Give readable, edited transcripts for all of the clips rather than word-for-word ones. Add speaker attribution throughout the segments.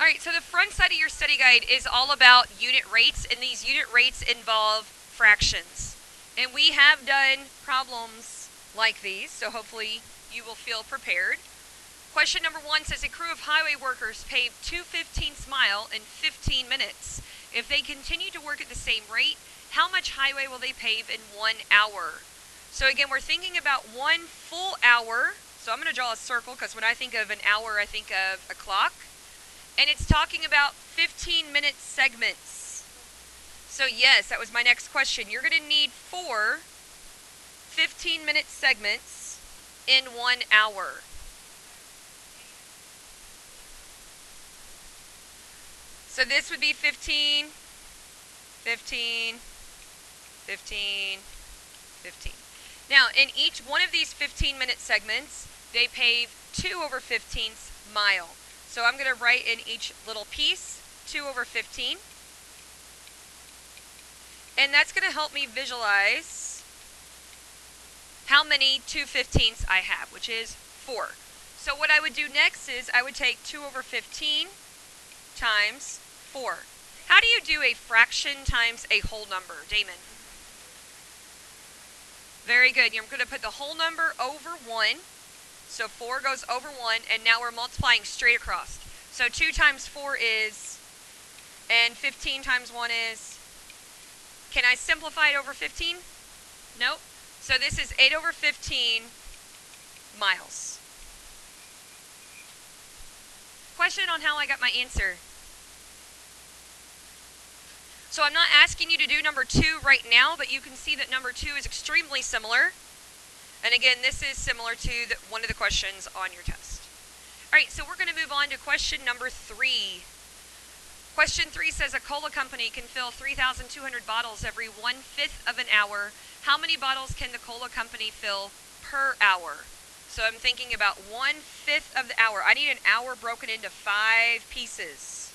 Speaker 1: Alright, so the front side of your study guide is all about unit rates, and these unit rates involve fractions. And we have done problems like these, so hopefully you will feel prepared. Question number 1 says a crew of highway workers paved 2/15 mile in 15 minutes. If they continue to work at the same rate, how much highway will they pave in 1 hour? So again, we're thinking about 1 full hour. So I'm going to draw a circle because when I think of an hour, I think of a clock. And it's talking about 15-minute segments. So yes, that was my next question. You're going to need 4 15-minute segments in 1 hour. So this would be 15, 15, 15, 15. Now, in each one of these 15-minute segments, they pave 2/15 mile. So I'm going to write in each little piece 2/15. And that's going to help me visualize how many 2/15 I have, which is 4. So what I would do next is I would take 2/15 times 4. How do you do a fraction times a whole number, Damon? Very good. You're going to put the whole number over 1. So 4 goes over 1, and now we're multiplying straight across. So 2 times 4 is, and 15 times 1 is, can I simplify it over 15? Nope. So this is 8/15 miles. Question on how I got my answer. So I'm not asking you to do number 2 right now, but you can see that number 2 is extremely similar. And again, this is similar to one of the questions on your test. All right, so we're going to move on to question number 3. Question 3 says a cola company can fill 3,200 bottles every 1/5 of an hour. How many bottles can the cola company fill per hour? So I'm thinking about 1/5 of the hour. I need an hour broken into 5 pieces.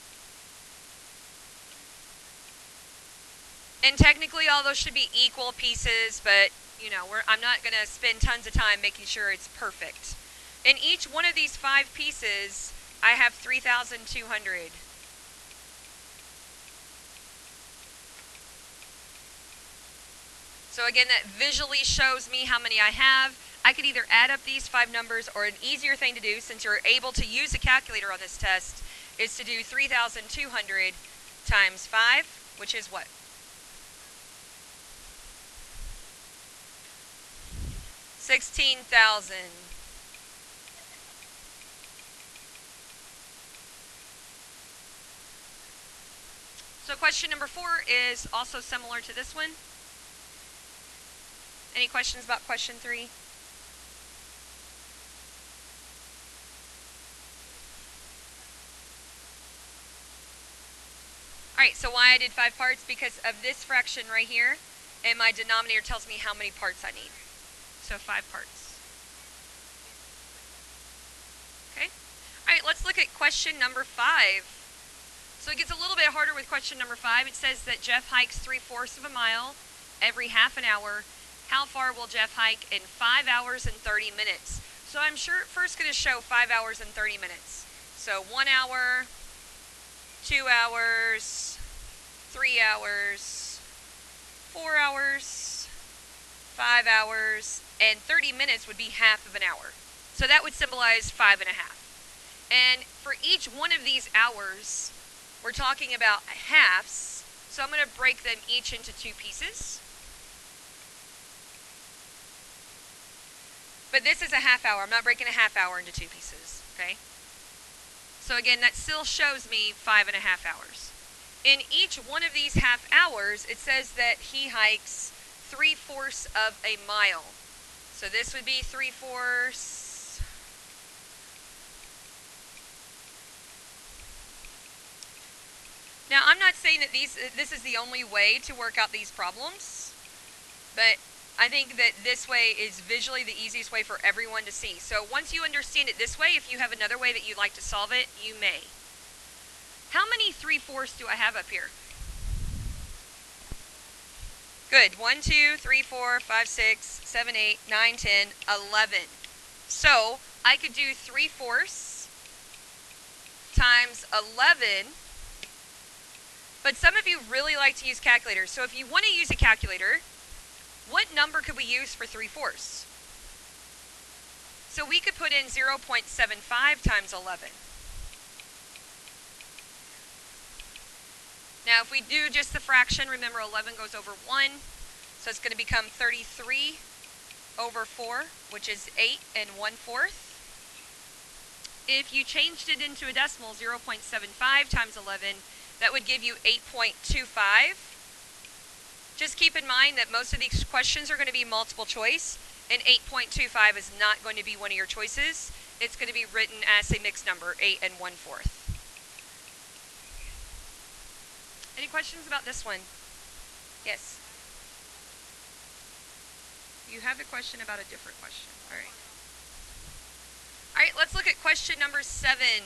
Speaker 1: And technically all those should be equal pieces, but you know, I'm not going to spend tons of time making sure it's perfect. In each one of these 5 pieces, I have 3,200. So again, that visually shows me how many I have. I could either add up these 5 numbers, or an easier thing to do, since you're able to use a calculator on this test, is to do 3,200 times 5, which is what? 16,000. So question number 4 is also similar to this one. Any questions about question 3? Alright, so why I did 5 parts? Because of this fraction right here, and my denominator tells me how many parts I need. So 5 parts. Okay. Alright, let's look at question number 5. So it gets a little bit harder with question number 5. It says that Jeff hikes 3/4 of a mile every half an hour. How far will Jeff hike in 5 hours and 30 minutes? So I'm first going to show 5 hours and 30 minutes. So 1 hour, 2 hours, 3 hours, 4 hours, 5 hours, and 30 minutes would be half of an hour. So that would symbolize 5 1/2. And for each one of these hours, we're talking about halves. So I'm going to break them each into 2 pieces. But this is a half hour. I'm not breaking a half hour into 2 pieces, okay? So again, that still shows me 5 1/2 hours. In each one of these half hours, it says that he hikes 3/4 of a mile. So this would be 3/4. Now, I'm not saying that this is the only way to work out these problems, but I think that this way is visually the easiest way for everyone to see. So once you understand it this way, if you have another way that you'd like to solve it, you may. How many 3/4 do I have up here? Good. 1, 2, 3, 4, 5, 6, 7, 8, 9, 10, 11. So I could do 3/4 times 11. But some of you really like to use calculators. So if you want to use a calculator, what number could we use for 3/4? So we could put in 0.75 times 11. Now if we do just the fraction, remember 11 goes over 1. So it's going to become 33 over 4, which is 8 1/4. If you changed it into a decimal, 0.75 times 11, that would give you 8.25. Just keep in mind that most of these questions are going to be multiple choice, and 8.25 is not going to be one of your choices. It's going to be written as a mixed number, 8 1/4. Any questions about this one? Yes. You have a question about a different question. All right. All right, let's look at question number 7.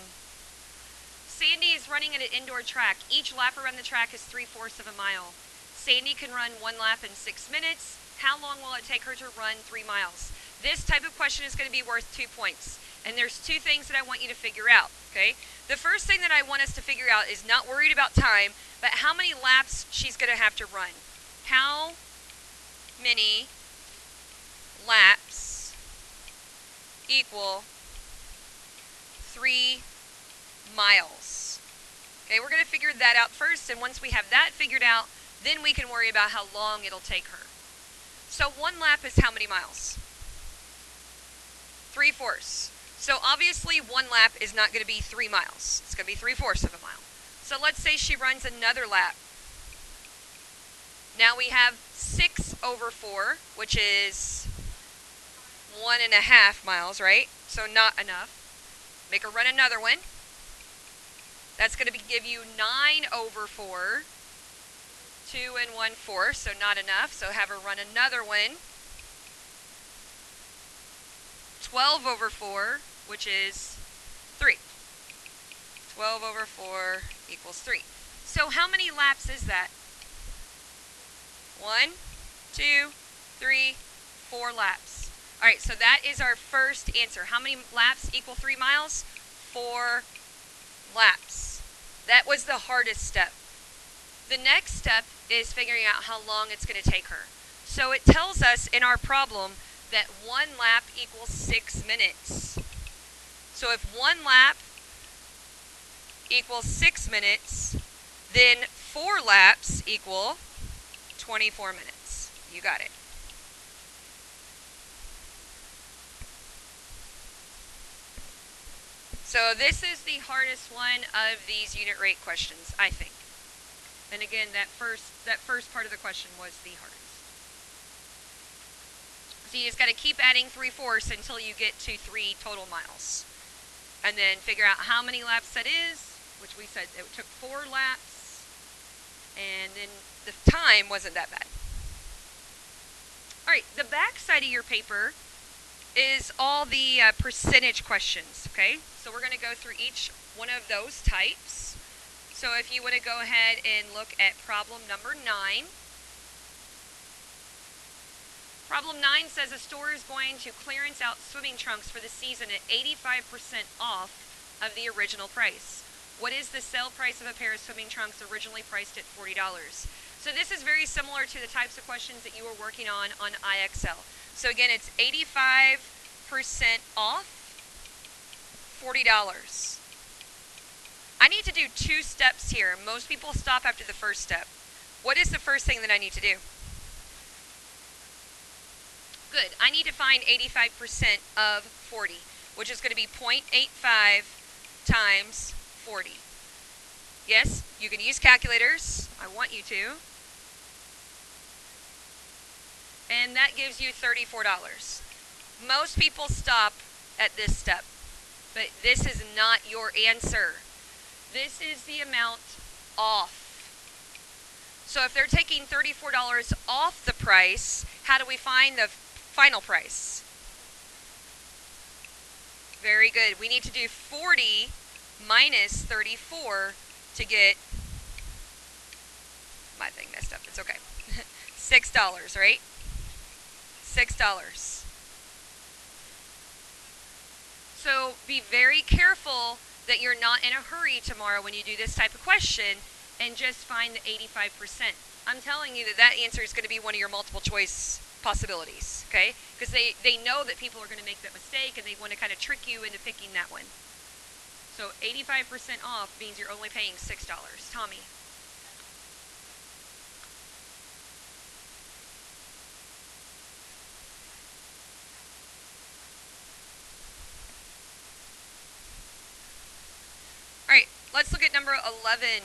Speaker 1: Sandy is running at an indoor track. Each lap around the track is 3/4 of a mile. Sandy can run 1 lap in 6 minutes. How long will it take her to run 3 miles? This type of question is going to be worth 2 points. And there's 2 things that I want you to figure out, okay? The first thing that I want us to figure out is not worried about time, but how many laps she's going to have to run. How many laps equal 3 miles? Okay, we're going to figure that out first, and once we have that figured out, then we can worry about how long it'll take her. So 1 lap is how many miles? 3/4. So obviously 1 lap is not going to be 3 miles. It's going to be 3/4 of a mile. So let's say she runs another lap. Now we have 6 over 4, which is 1.5 miles, right? So not enough. Make her run another one. That's going to give you 9 over 4, 2 1/4, so not enough. So have her run another one. 12 over 4, which is 3. 12 over 4 equals 3. So how many laps is that? 1, 2, 3, 4 laps. All right, so that is our first answer. How many laps equal 3 miles? 4 laps. That was the hardest step. The next step is figuring out how long it's going to take her. So it tells us in our problem that 1 lap equals 6 minutes. So if 1 lap equals 6 minutes, then 4 laps equal 24 minutes. You got it. So this is the hardest one of these unit rate questions, I think. And again, that first part of the question was the hardest. So you just got to keep adding 3/4 until you get to 3 total miles. And then figure out how many laps that is, which we said it took 4 laps. And then the time wasn't that bad. All right, the back side of your paper is all the percentage questions, okay? So we're going to go through each one of those types. So if you want to go ahead and look at problem number 9. Problem 9 says a store is going to clearance out swimming trunks for the season at 85% off of the original price. What is the sale price of a pair of swimming trunks originally priced at $40? So this is very similar to the types of questions that you were working on IXL. So again, it's 85% off, $40. I need to do 2 steps here. Most people stop after the first step. What is the first thing that I need to do? Good. I need to find 85% of 40, which is going to be 0.85 times 40. Yes, you can use calculators. I want you to. And that gives you $34. Most people stop at this step, but this is not your answer. This is the amount off. So if they're taking $34 off the price, how do we find the final price? Very good. We need to do 40 minus 34 to get, my thing messed up, it's okay. $6, right? $6. So be very careful that you're not in a hurry tomorrow when you do this type of question and just find the 85%. I'm telling you that that answer is going to be one of your multiple choice possibilities, okay? Because they know that people are going to make that mistake and they want to kind of trick you into picking that one. So 85% off means you're only paying $6. Tommy. All right, let's look at number 11.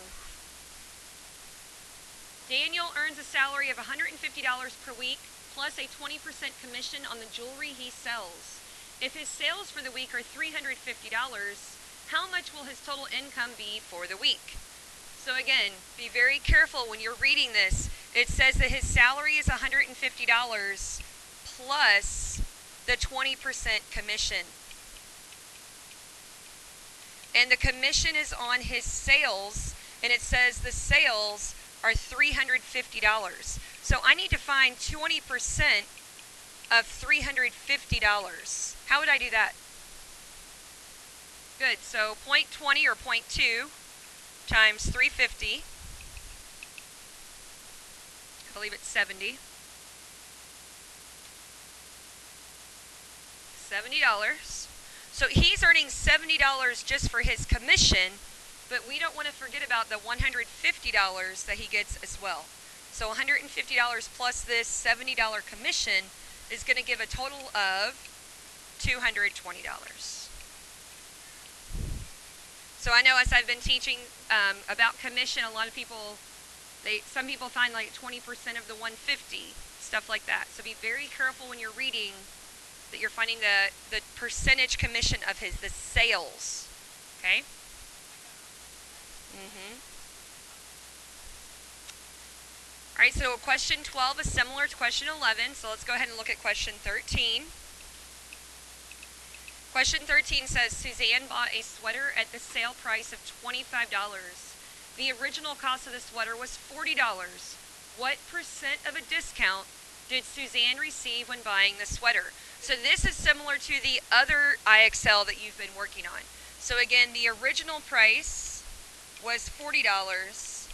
Speaker 1: Daniel earns a salary of $150 per week plus a 20% commission on the jewelry he sells. If his sales for the week are $350, how much will his total income be for the week? So again, be very careful when you're reading this. It says that his salary is $150 plus the 20% commission. And the commission is on his sales, and it says the sales are $350. So I need to find 20% of $350. How would I do that? Good, so 0.20 or 0.2 times 350. I believe it's 70. $70. So he's earning $70 just for his commission, but we don't want to forget about the $150 that he gets as well. So $150 plus this $70 commission is going to give a total of $220. So I know as I've been teaching about commission, a lot of people, some people find like 20% of the 150, stuff like that. So be very careful when you're reading that you're finding the percentage commission of the sales. Okay? All right, so question 12 is similar to question 11, so let's go ahead and look at question 13. Question 13 says, Suzanne bought a sweater at the sale price of $25. The original cost of the sweater was $40. What percent of a discount did Suzanne receive when buying the sweater? So this is similar to the other IXL that you've been working on. So again, the original price was $40,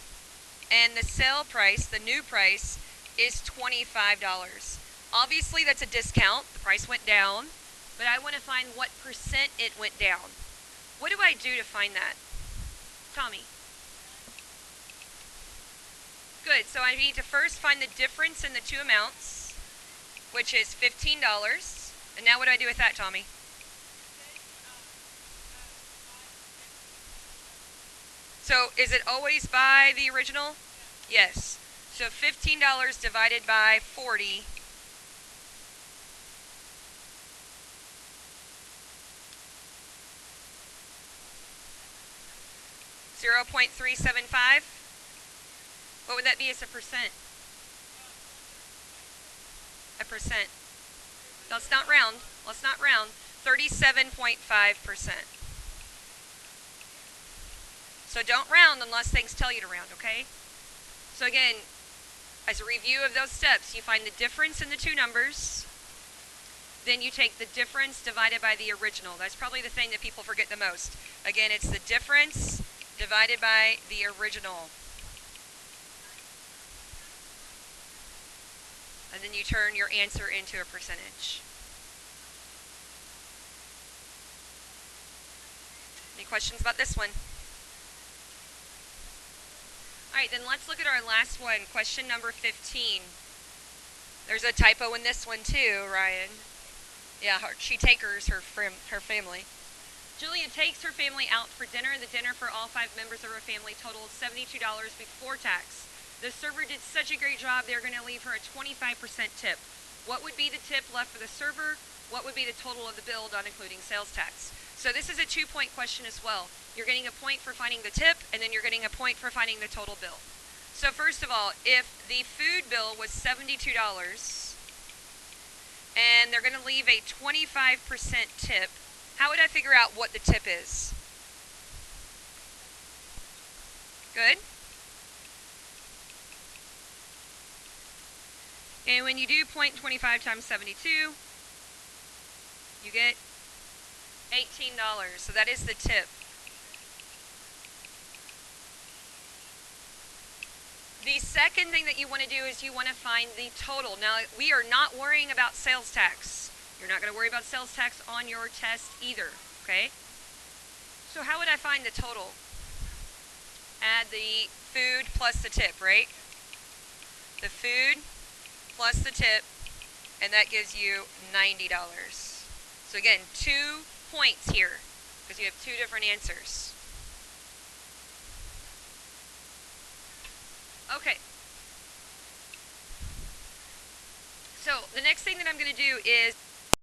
Speaker 1: and the sale price, the new price, is $25. Obviously, that's a discount. The price went down. But I want to find what percent it went down. What do I do to find that? Tommy. Good, so I need to first find the difference in the two amounts, which is $15. And now what do I do with that, Tommy? So is it always by the original? Yes. So $15 divided by 40. 0.375. What would that be as a percent? A percent. Let's not round. Let's not round. 37.5%. So don't round unless things tell you to round, okay? So again, as a review of those steps, you find the difference in the two numbers. Then you take the difference divided by the original. That's probably the thing that people forget the most. Again, it's the difference divided by the original. And then you turn your answer into a percentage. Any questions about this one? All right, then let's look at our last one, question number 15. There's a typo in this one too, Ryan. Yeah, she takers her family. Julia takes her family out for dinner. The dinner for all 5 members of her family totaled $72 before tax. The server did such a great job, they're going to leave her a 25% tip. What would be the tip left for the server? What would be the total of the bill, not including sales tax? So this is a 2-point question as well. You're getting a point for finding the tip, and then you're getting a point for finding the total bill. So first of all, if the food bill was $72, and they're going to leave a 25% tip, how would I figure out what the tip is? Good. And when you do 0.25 times 72, you get $18. So that is the tip. The second thing that you want to do is you want to find the total. Now, we are not worrying about sales tax. You're not going to worry about sales tax on your test either, okay? So how would I find the total? Add the food plus the tip, right? The food plus the tip, and that gives you $90. So again, 2 points here because you have 2 different answers. Okay. So the next thing that I'm going to do is